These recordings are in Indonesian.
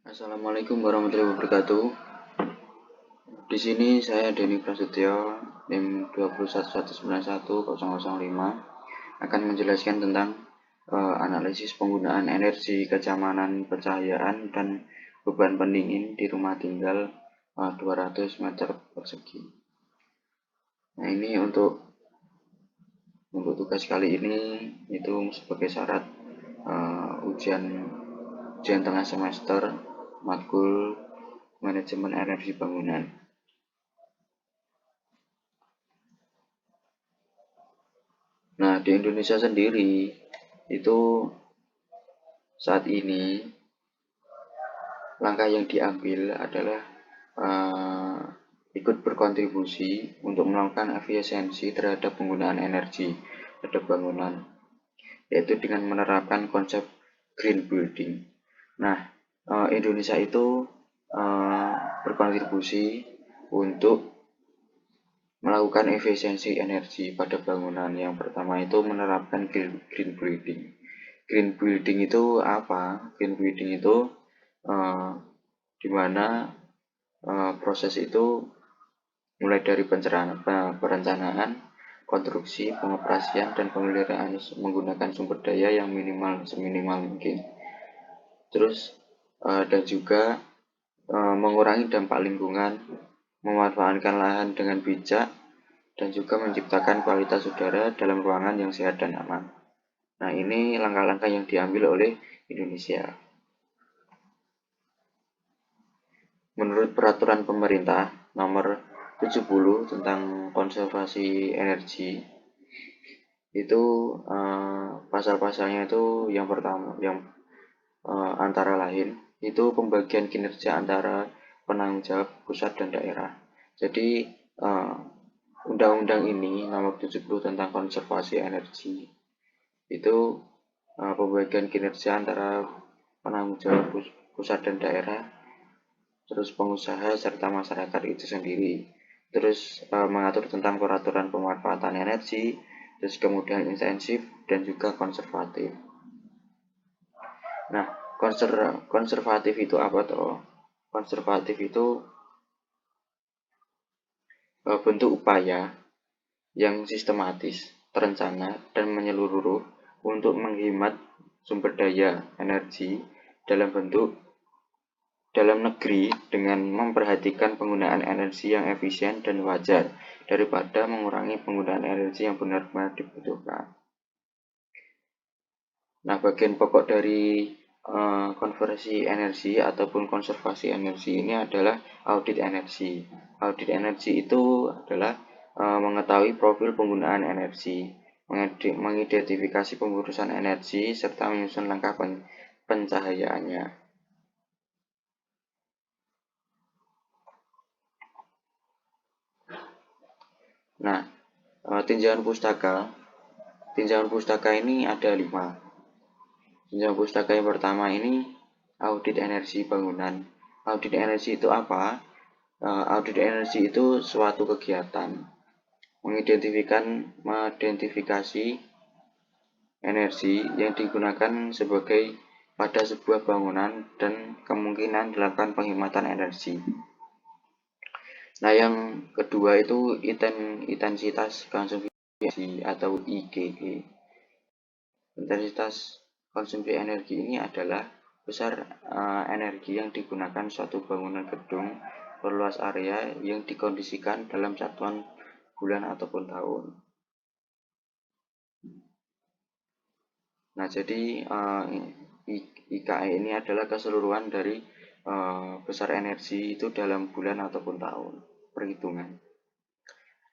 Assalamualaikum warahmatullahi wabarakatuh. Di sini saya Denny Prasetyo, NIM 211191005 akan menjelaskan tentang analisis penggunaan energi kenyamanan pencahayaan dan beban pendingin di rumah tinggal 200 meter persegi. Nah, ini untuk tugas kali ini itu sebagai syarat ujian tengah semester matkul manajemen energi bangunan. Nah, di Indonesia sendiri itu saat ini langkah yang diambil adalah ikut berkontribusi untuk melakukan efisiensi terhadap penggunaan energi terhadap bangunan, yaitu dengan menerapkan konsep green building. Nah, Indonesia itu berkontribusi untuk melakukan efisiensi energi pada bangunan. Yang pertama itu menerapkan green building. Green building itu apa? Green building itu di mana proses itu mulai dari perencanaan, konstruksi, pengoperasian, dan pemeliharaan menggunakan sumber daya yang seminimal mungkin. Terus dan juga mengurangi dampak lingkungan, memanfaatkan lahan dengan bijak, dan juga menciptakan kualitas udara dalam ruangan yang sehat dan aman. Nah, ini langkah-langkah yang diambil oleh Indonesia. Menurut peraturan pemerintah nomor 70 tentang konservasi energi, itu pasal-pasalnya itu yang pertama, yang antara lain itu pembagian kinerja antara penanggung jawab pusat dan daerah. Jadi undang-undang ini nomor 70 tentang konservasi energi itu pembagian kinerja antara penanggung jawab pusat dan daerah, terus pengusaha serta masyarakat itu sendiri. Terus mengatur tentang peraturan pemanfaatan energi, terus kemudian intensif dan juga konservatif. Nah, konservatif itu apa toh? Konservatif itu bentuk upaya yang sistematis, terencana, dan menyeluruh untuk menghemat sumber daya energi dalam negeri dengan memperhatikan penggunaan energi yang efisien dan wajar daripada mengurangi penggunaan energi yang benar-benar dibutuhkan. Nah, bagian pokok dari konversi energi ataupun konservasi energi ini adalah audit energi. Audit energi itu adalah mengetahui profil penggunaan energi, mengidentifikasi pengurusan energi, serta menyusun langkah pencahayaannya. Nah, tinjauan pustaka ini ada 5. Tinjauan pustaka yang pertama ini audit energi bangunan. Audit energi itu apa? Audit energi itu suatu kegiatan mengidentifikasi energi yang digunakan sebagai pada sebuah bangunan dan kemungkinan dilakukan penghematan energi. Nah, yang kedua itu intensitas konsumsi energi atau IKE. Intensitas konsumsi energi ini adalah besar energi yang digunakan suatu bangunan gedung perluas area yang dikondisikan dalam satuan bulan ataupun tahun. Nah, jadi IKE ini adalah keseluruhan dari besar energi itu dalam bulan ataupun tahun, perhitungan.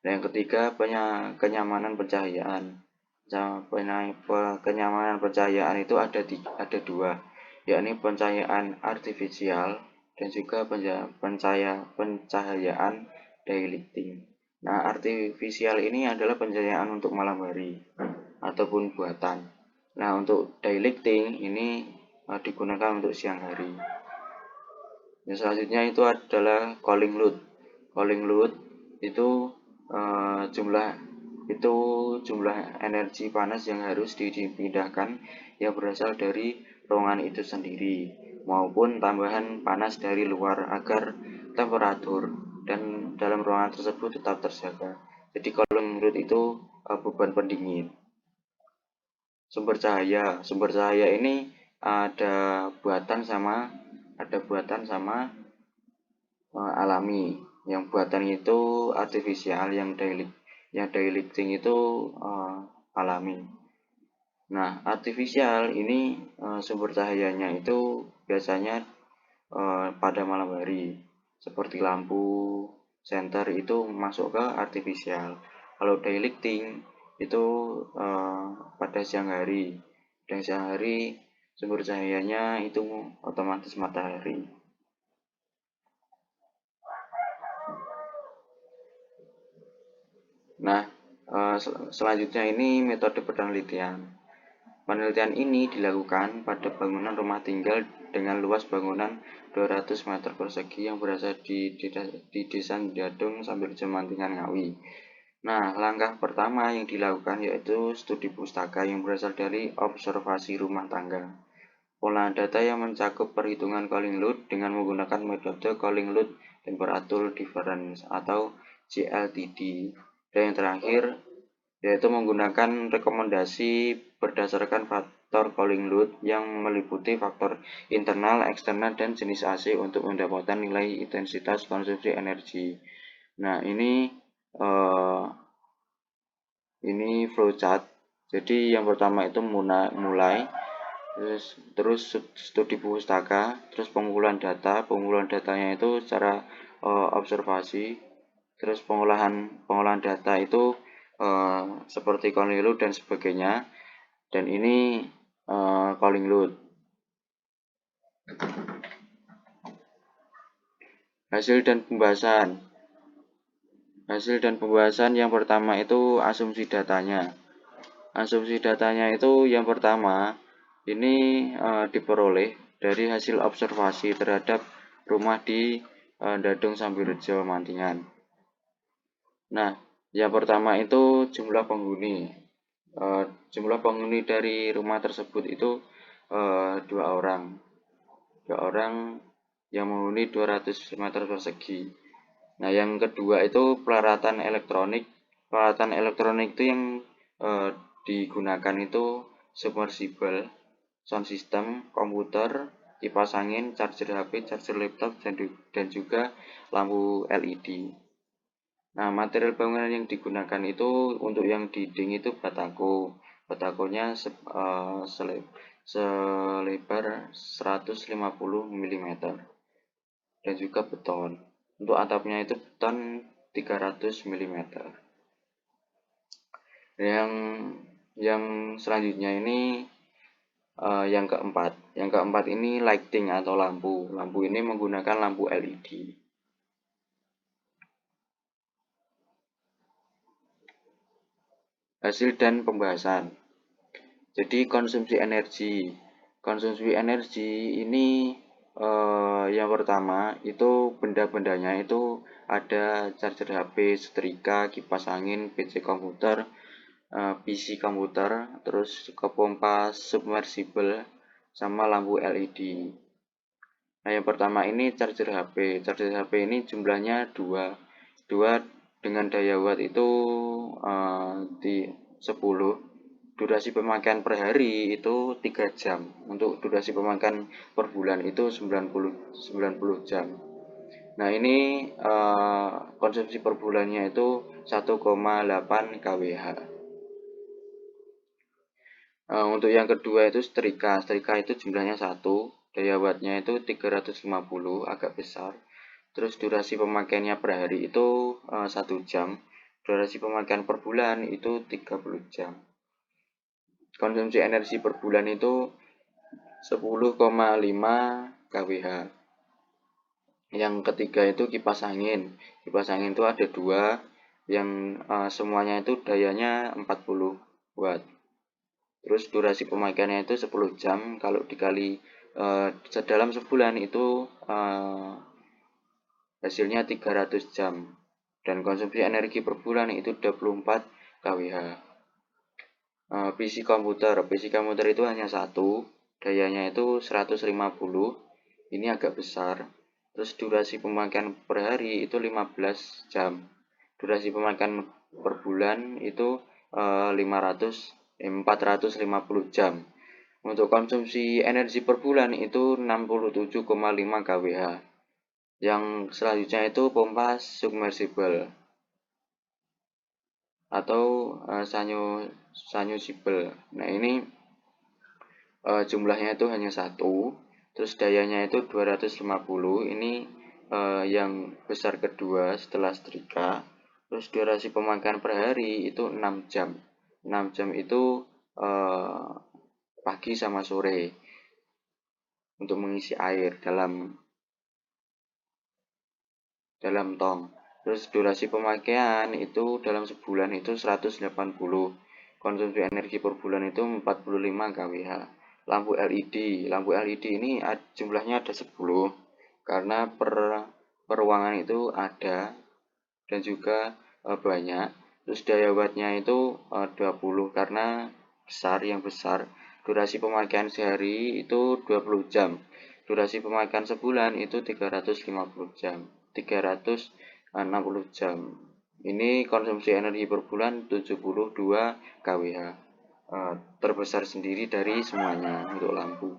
Nah, yang ketiga kenyamanan pencahayaan. Kenyamanan pencahayaan itu ada 2, yakni pencahayaan artifisial dan juga pencahayaan daylighting. Nah, artifisial ini adalah pencahayaan untuk malam hari ataupun buatan. Nah, untuk daylighting ini digunakan untuk siang hari. Yang selanjutnya itu adalah cooling load. Cooling load itu jumlah energi panas yang harus dipindahkan yang berasal dari ruangan itu sendiri. maupun tambahan panas dari luar agar temperatur dan dalam ruangan tersebut tetap terjaga. Jadi cooling load itu beban pendingin. Sumber cahaya ini ada buatan sama alami. Yang buatan itu artifisial, yang dielecting itu alami. Nah, artifisial ini sumber cahayanya itu biasanya pada malam hari, seperti lampu senter itu masuk ke artifisial. Kalau dielecting itu pada siang hari, dan siang hari sumber cahayanya itu otomatis matahari. Nah, selanjutnya ini metode penelitian. Penelitian ini dilakukan pada bangunan rumah tinggal dengan luas bangunan 200 meter persegi yang berada di Desa Jadung sambil Jemantingan Ngawi. Nah, langkah pertama yang dilakukan yaitu studi pustaka yang berasal dari observasi rumah tangga. Pengolahan data yang mencakup perhitungan cooling load dengan menggunakan metode cooling load temperature difference atau CLTD. Dan yang terakhir yaitu menggunakan rekomendasi berdasarkan faktor cooling load yang meliputi faktor internal, eksternal, dan jenis AC untuk mendapatkan nilai intensitas konsumsi energi. Nah, ini flowchart. Jadi yang pertama itu mulai, terus studi pustaka, terus pengumpulan datanya itu secara observasi, terus pengolahan data itu seperti cooling load dan sebagainya, dan ini cooling load. Hasil dan pembahasan yang pertama itu asumsi datanya. Asumsi datanya itu yang pertama ini diperoleh dari hasil observasi terhadap rumah di Dadung Sambirejo Mantingan. Nah, yang pertama itu jumlah penghuni. Jumlah penghuni dari rumah tersebut itu 2 orang. 2 orang yang menghuni 200 meter persegi. Nah, yang kedua itu peralatan elektronik. Peralatan elektronik itu yang digunakan itu submersible, sound system, komputer, kipas angin, charger HP, charger laptop, dan juga lampu LED. Nah, material bangunan yang digunakan itu untuk yang dinding itu batako. Batakonya selebar 150 mm dan juga beton. Untuk atapnya itu beton 300 mm. Yang selanjutnya ini yang keempat. Yang keempat ini lighting atau lampu. Lampu ini menggunakan lampu LED. Hasil dan pembahasan. Jadi konsumsi energi. Konsumsi energi ini yang pertama itu benda-bendanya itu ada charger HP, setrika, kipas angin, PC komputer, PC komputer, terus ke pompa submersible, sama lampu LED. Nah, yang pertama ini charger HP. Charger HP ini jumlahnya 2 dengan daya watt itu di 10. Durasi pemakaian per hari itu 3 jam. Untuk durasi pemakaian per bulan itu 90 jam. Nah, ini konsumsi per bulannya itu 1,8 kWh. Untuk yang kedua itu setrika. Setrika itu jumlahnya 1, daya wattnya itu 350, agak besar. Terus durasi pemakaiannya per hari itu 1 jam. Durasi pemakaian per bulan itu 30 jam. Konsumsi energi per bulan itu 10,5 kWh. Yang ketiga itu kipas angin. Kipas angin itu ada 2, yang semuanya itu dayanya 40 watt. Terus durasi pemakaiannya itu 10 jam. Kalau dikali dalam sebulan itu hasilnya 300 jam. Dan konsumsi energi per bulan itu 24 kWh. PC komputer itu hanya 1, dayanya itu 150, ini agak besar. Terus durasi pemakaian per hari itu 15 jam. Durasi pemakaian per bulan itu 450 jam. Untuk konsumsi energi per bulan itu 67,5 kWh. Yang selanjutnya itu pompa submersible atau submersible. Nah, ini jumlahnya itu hanya satu, terus dayanya itu 250. Ini yang besar kedua setelah setrika. Terus durasi pemakaian per hari itu 6 jam. 6 jam itu pagi sama sore untuk mengisi air dalam tong. Terus durasi pemakaian itu dalam sebulan itu 180. Konsumsi energi per bulan itu 45 kWh. Lampu LED ini jumlahnya ada 10 karena per ruangan itu ada dan juga banyak. Terus daya wattnya itu 20 karena yang besar. Durasi pemakaian sehari itu 20 jam. Durasi pemakaian sebulan itu 350 jam. 360 jam. Ini konsumsi energi per bulan 72 kWh. Terbesar sendiri dari semuanya untuk lampu.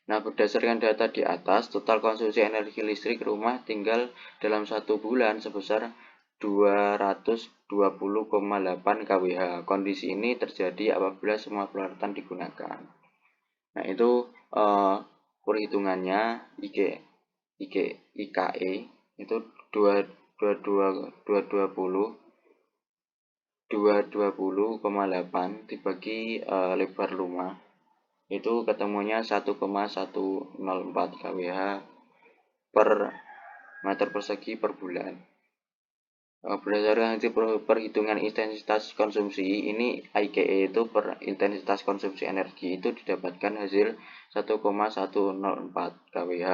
Nah, berdasarkan data di atas, total konsumsi energi listrik rumah tinggal dalam satu bulan sebesar 220,8 kWh. Kondisi ini terjadi apabila semua peralatan digunakan. Nah, itu perhitungannya IKE itu 220,8 dibagi lebar rumah itu ketemunya 1,104 kWh per meter persegi per bulan. Berdasarkan perhitungan intensitas konsumsi, ini IKE itu per intensitas konsumsi energi itu didapatkan hasil 1,104 kWh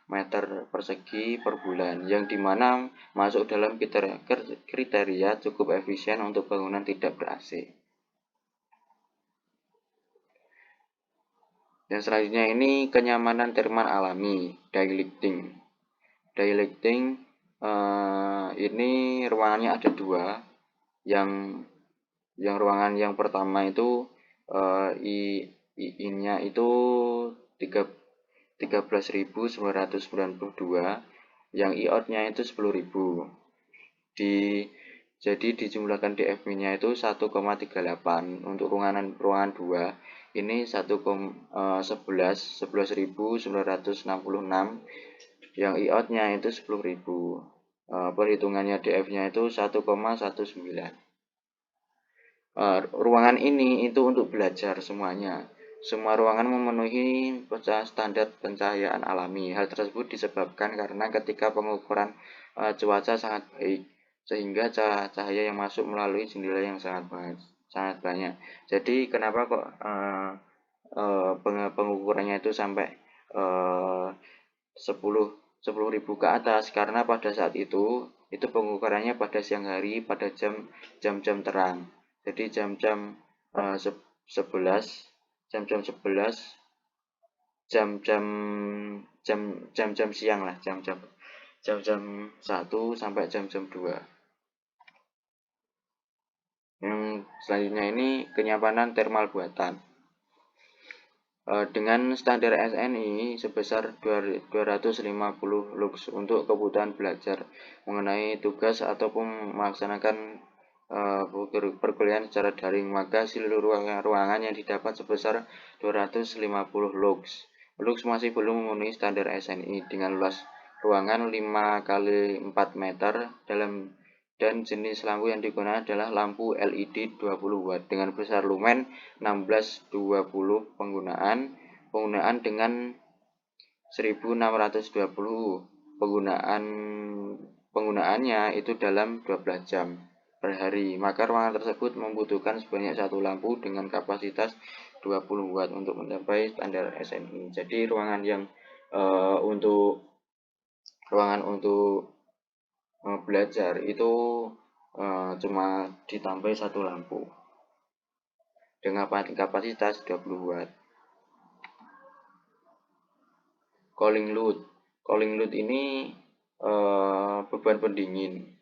meter persegi per bulan, yang dimana masuk dalam kriteria cukup efisien untuk bangunan tidak ber-AC. Dan selanjutnya ini kenyamanan termal alami, daylighting. Daylighting ini ruangannya ada dua. Yang ruangan yang pertama itu I-nya itu 13.992, yang I-out-nya itu 10.000. Jadi dijumlahkan DFM-nya itu 1,38. Untuk ruangan 2 ini 11.966, yang I-out-nya itu 10.000. Perhitungannya DF-nya itu 1,19. Ruangan ini itu untuk belajar semuanya. Semua ruangan memenuhi standar pencahayaan alami. Hal tersebut disebabkan karena ketika pengukuran cuaca sangat baik, sehingga cahaya yang masuk melalui jendela yang sangat banyak. Jadi kenapa kok pengukurannya itu sampai 10.000 ke atas? Karena pada saat itu pengukurannya pada siang hari, pada jam-jam terang. Jadi jam-jam 11, jam-jam siang lah, jam-jam 1 sampai jam-jam 2. Yang selanjutnya ini kenyamanan termal buatan. Dengan standar SNI sebesar 250 lux untuk kebutuhan belajar mengenai tugas ataupun melaksanakan perkuliahan secara daring, maka seluruh ruangan yang didapat sebesar 250 lux. Lux masih belum memenuhi standar SNI dengan luas ruangan 5 x 4 meter dan jenis lampu yang digunakan adalah lampu LED 20 watt dengan besar lumen 1620. Penggunaan dengan 1620. Penggunaannya itu dalam 12 jam per hari. Maka ruangan tersebut membutuhkan sebanyak satu lampu dengan kapasitas 20 watt untuk mencapai standar SNI. Jadi ruangan yang untuk belajar itu cuma ditambah satu lampu dengan kapasitas 20 watt. cooling load. Cooling load ini beban pendingin.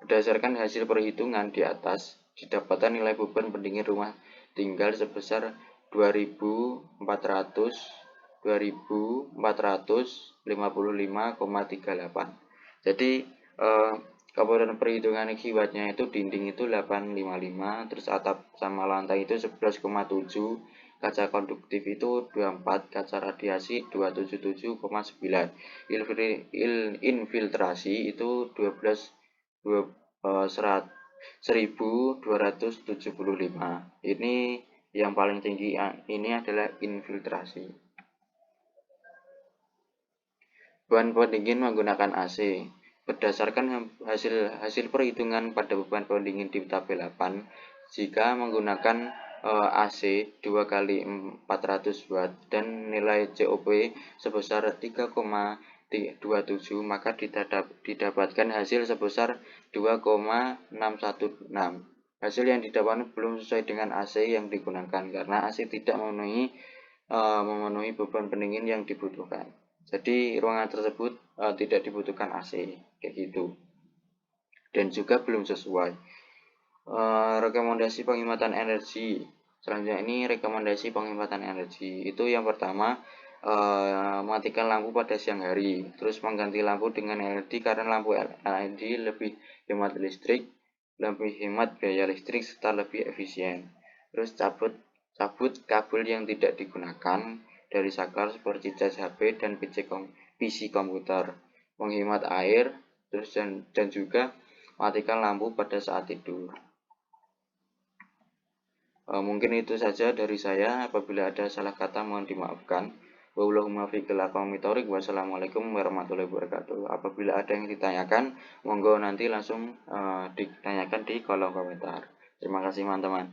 Berdasarkan hasil perhitungan di atas, didapatkan nilai beban pendingin rumah tinggal sebesar 2455,38. Jadi komponen perhitungan kiwatnya itu dinding itu 855, terus atap sama lantai itu 11,7, kaca konduktif itu 24, kaca radiasi 277,9, infiltrasi itu 1275. Ini yang paling tinggi, ini adalah infiltrasi. Beban pendingin menggunakan AC. Berdasarkan hasil perhitungan pada beban pendingin di tabel 8, jika menggunakan AC 2 kali 400 watt dan nilai COP sebesar 3,27, maka didapatkan hasil sebesar 2,616. Hasil yang didapatkan belum sesuai dengan AC yang digunakan karena AC tidak memenuhi beban pendingin yang dibutuhkan. Jadi ruangan tersebut tidak dibutuhkan AC, kayak gitu. Dan juga belum sesuai. Rekomendasi penghematan energi. Selanjutnya ini rekomendasi penghematan energi. Itu yang pertama, matikan lampu pada siang hari. Terus mengganti lampu dengan LED karena lampu LED lebih hemat listrik, lebih hemat biaya listrik serta lebih efisien. Terus cabut kabel yang tidak digunakan dari saklar seperti cas HP dan PC komputer, menghemat air, terus dan juga matikan lampu pada saat tidur. Mungkin itu saja dari saya. Apabila ada salah kata mohon dimaafkan. Wassalamualaikum warahmatullahi wabarakatuh. Apabila ada yang ditanyakan, monggo nanti langsung ditanyakan di kolom komentar. Terima kasih teman-teman.